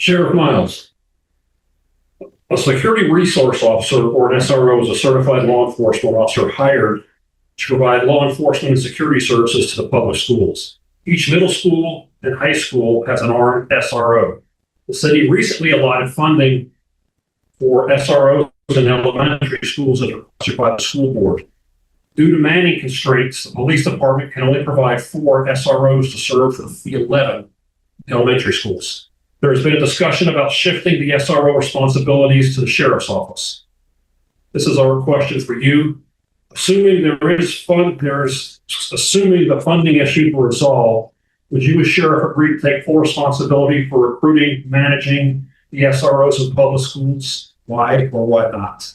Sheriff Miles. A security resource officer, or an SRO, is a certified law enforcement officer hired to provide law enforcement and security services to the public schools. Each middle school and high school has an armed SRO. The city recently allotted funding for SROs in elementary schools as requested by the school board. Due to manning constraints, the police department can only provide 4 SROs to serve the 11 elementary schools. There has been a discussion about shifting the SRO responsibilities to the sheriff's office. This is our question for you. Assuming assuming the funding issues were resolved, would you as sheriff agree to take full responsibility for recruiting, managing the SROs in public schools? Why or why not?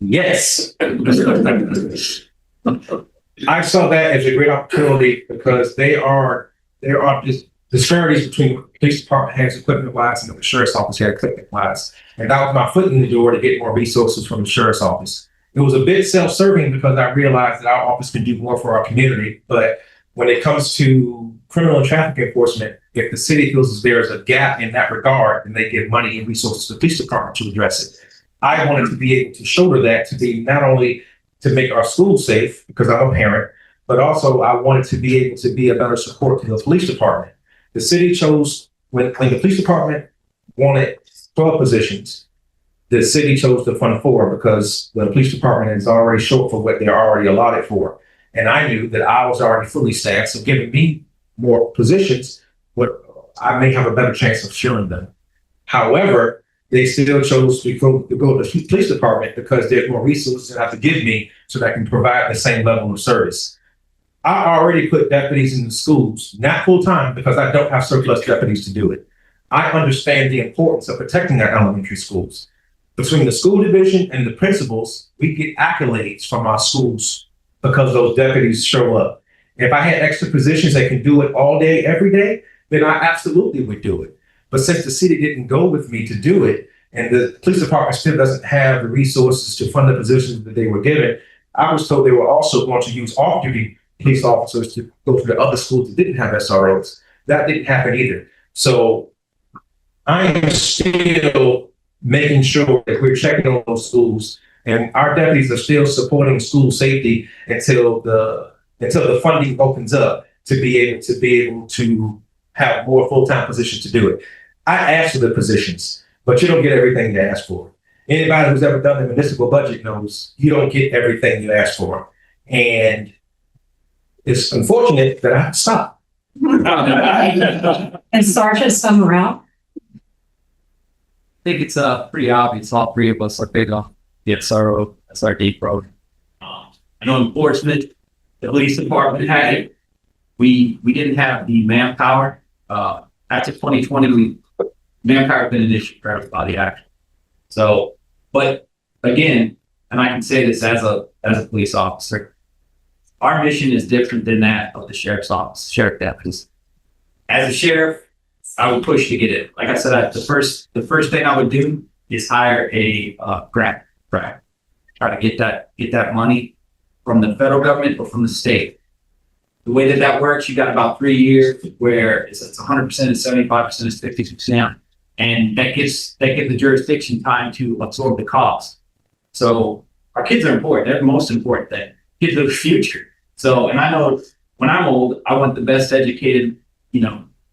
Yes. I saw that as a great opportunity because there are just disparities between what the police department has equipment-wise and what the sheriff's office had equipment-wise. And that was my foot in the door to get more resources from the sheriff's office. It was a bit self-serving because I realized that our office can do more for our community. But when it comes to criminal and traffic enforcement, if the city feels there is a gap in that regard, then they give money and resources to the police department to address it. I wanted to be able to shoulder that, to be not only to make our schools safe, because I'm a parent, but also I wanted to be able to be a better support to the police department. The city chose, when the police department wanted 12 positions, the city chose to fund 4 because the police department is already short for what they're already allotted for. And I knew that I was already fully staffed, so giving me more positions, I may have a better chance of filling them. However, they still chose to go to the police department because there's more resources they have to give me so that I can provide the same level of service. I already put deputies in the schools, not full-time because I don't have surplus deputies to do it. I understand the importance of protecting our elementary schools. Between the school division and the principals, we get accolades from our schools because those deputies show up. If I had extra positions that can do it all day, every day, then I absolutely would do it. But since the city didn't go with me to do it, and the police department still doesn't have the resources to fund the positions that they were given, I was told they were also going to use off-duty police officers to go to the other schools that didn't have SROs. That didn't happen either. So I am still making sure that we're checking on those schools, and our deputies are still supporting school safety until the funding opens up to be able to have more full-time positions to do it. I asked for the positions, but you don't get everything you ask for. Anybody who's ever done the municipal budget knows you don't get everything you ask for. And it's unfortunate that I have to stop. And Sergeant, some around? I think it's pretty obvious. All 3 of us are big on the SRO, SRD program. I know enforcement, the police department had it. We didn't have the manpower. After 2020, manpower has been an issue for everybody, actually. So, but again, and I can say this as a police officer, our mission is different than that of the sheriff's office, sheriff deputies. As a sheriff, I would push to get it. Like I said, the first thing I would do is hire a grant. Try to get that money from the federal government or from the state. The way that works, you got about 3 years where it's 100%, it's 75%, it's 50%, and that gives the jurisdiction time to absorb the cost. So our kids are important. They're the most important thing. Kids are the future. So, and I know when I'm old, I want the best educated,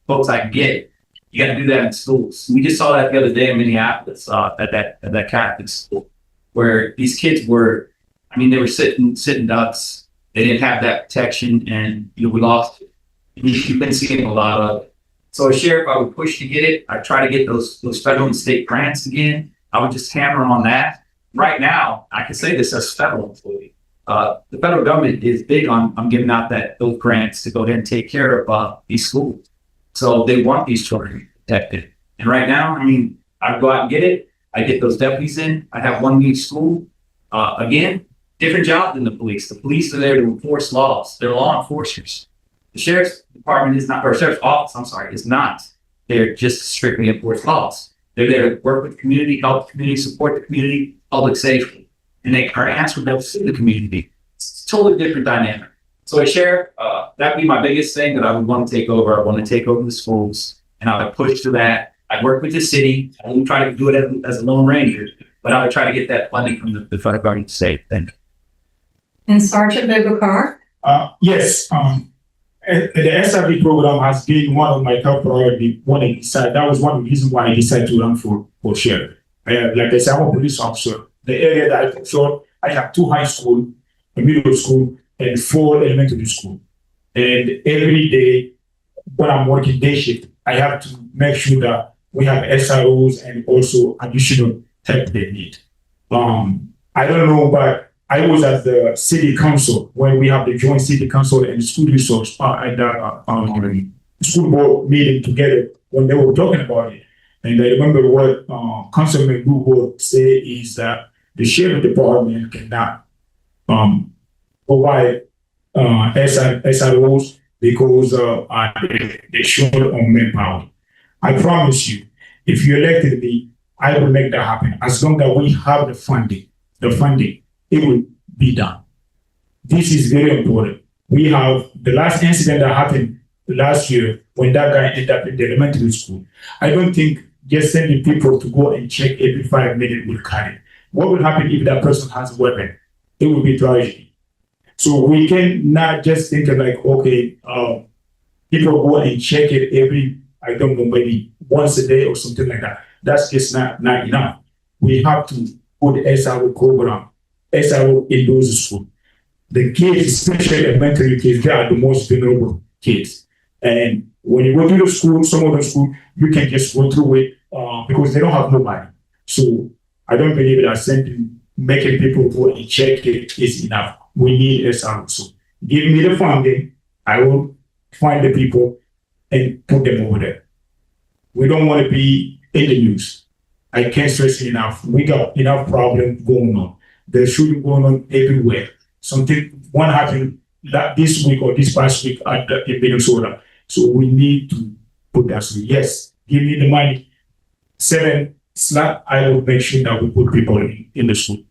folks I can get. You got to do that in schools. We just saw that the other day in Minneapolis at that Catholic school, where these kids were, they were sitting ducks. They didn't have that protection, and we lost it. You've been seeing a lot of it. So as sheriff, I would push to get it. I try to get those federal and state grants again. I would just hammer on that. Right now, I can say this as a federal employee. The federal government is big on giving out those grants to go ahead and take care of these schools. So they want these children protected. And right now, I go out and get it. I get those deputies in. I have one in each school. Again, different job than the police. The police are there to enforce laws. They're law enforcers. The sheriff's department is not, or sheriff's office, is not. They're just strictly enforce laws. They're there to work with the community, help the community, support the community, public safety. And they are answerable to the community. It's a totally different dynamic. So Sheriff, that'd be my biggest thing that I would want to take over. I want to take over the schools, and I would push to that. I work with the city. I won't try to do it as a lone ranger, but I would try to get that funding from the federal government to save. Thank you. And Sergeant Bibakar? Yes, the SRB program has been one of my top priority when I decided. That was one of the reasons why I decided to run for sheriff. Like I said, I'm a police officer. The area that I control, I have 2 high school, a middle school, and 4 elementary school. And every day when I'm working day shift, I have to make sure that we have SROs and also additional help they need. I don't know, but I was at the city council when we have the joint city council and school resource and the school board meeting together when they were talking about it. And I remember what Councilman Lugo said is that the sheriff department cannot provide SROs because they're short on manpower. I promise you, if you elected me, I will make that happen. As long as we have the funding, it will be done. This is very important. We have the last incident that happened last year when that guy ended up in the elementary school. I don't think just sending people to go and check every 5 minutes will cut it. What will happen if that person has a weapon? It will be tragedy. So we can not just think of like, okay, people go and check it every, I don't know, maybe once a day or something like that. That's just not enough. We have to put SRO program, SRO in those schools. The kids, especially elementary kids, they are the most vulnerable kids. And when you go to the school, some of the school, you can just go through it because they don't have nobody. So I don't believe that making people go and check it is enough. We need SRO. So give me the funding, I will find the people and put them over there. We don't want to be in the news. I can't stress it enough. We got enough problems going on. There's shooting going on everywhere. One happened this week or this past week in Minnesota. So we need to put that. So yes, give me the money. 7 slot, I will make sure that we put people in the school.